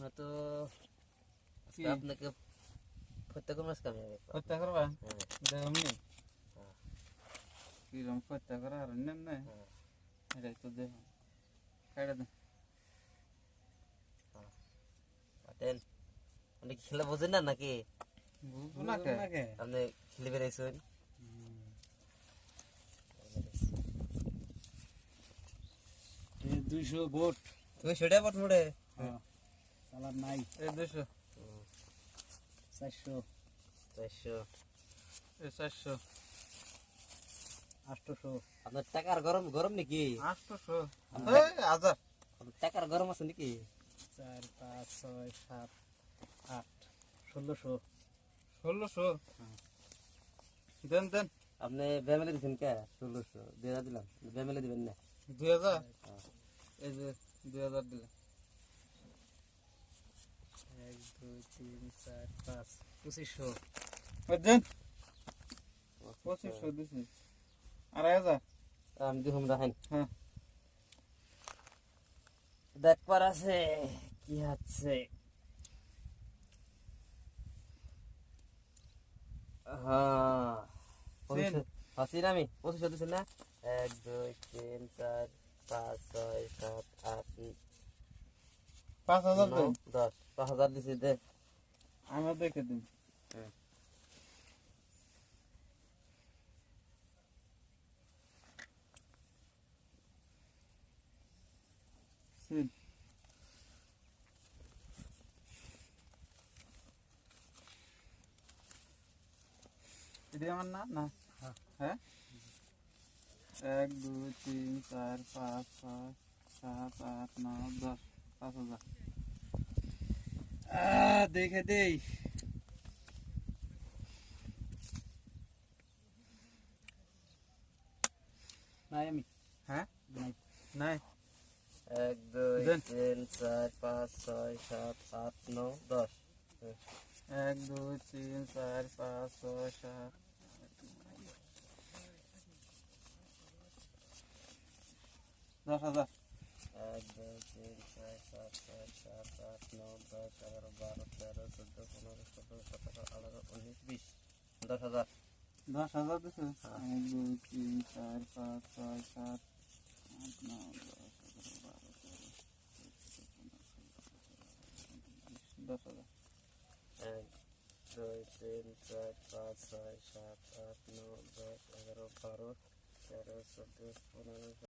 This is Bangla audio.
হয়তো কি আপনাকে হত্যা করবো আজকে আমি হত্যা করবা হ্যাঁ দেখুন হ্যাঁ কিরম হত্যা করা আর নেন না হ্যাঁ এটাই তো দেখুন কাইটা দেন পাটেন আপনি কি খেলা বোঝেন না নাকি বুঝবো না কে আপনি খেলে বেড়াইছেন এই 200 ভোট তুমি সেটা পট মোড়ে সালার নাই এই 200 400 400 এই 400 800 আপনার টাকার গরম গরম নাকি 800 এই হাজার আপনার টাকার গরম আছে নাকি 4 5 6 7 8 1600 1600 দেন দেন আপনি ব্যামেলে দিচ্ছেন কে 1600 2000 দিলাম ব্যামেলে দিবেন না 2000 এই যে 2000 দিলে 1 2 3 4 5 2500 দেন 2500 দিছি আর 1000 আমি দিহুম রাখেন হ্যাঁ দেখবার আছে কি হচ্ছে হ্যাঁ হাসিন আমি 2500 দিচ্ছেন না 1 2 3 4 5 6 7 8 5000 দেন 10 5000 দিছি দে আমরা দেখে দিন হ্যাঁ সিন এটা আমার না না হ্যাঁ 1 2 3 4 5 6 7 8 9 10 5000 দেখে দেই নাই আমি হ্যাঁ নাই নাই 1 2 দেন। 3 4 5 6 7 8 9 10 1 2 3 4 5 6 7 10,000 1 2 3 4 5 6 7 8 9 10 11 12 13 14 15 16 17 18 19 20 10,000 10,000 দিছে 1 2 3 4 5 6 7 8 9 10 11 12 13 10,000 1 2 3 4 5 6 7 8 9 10 11 12 13 14 15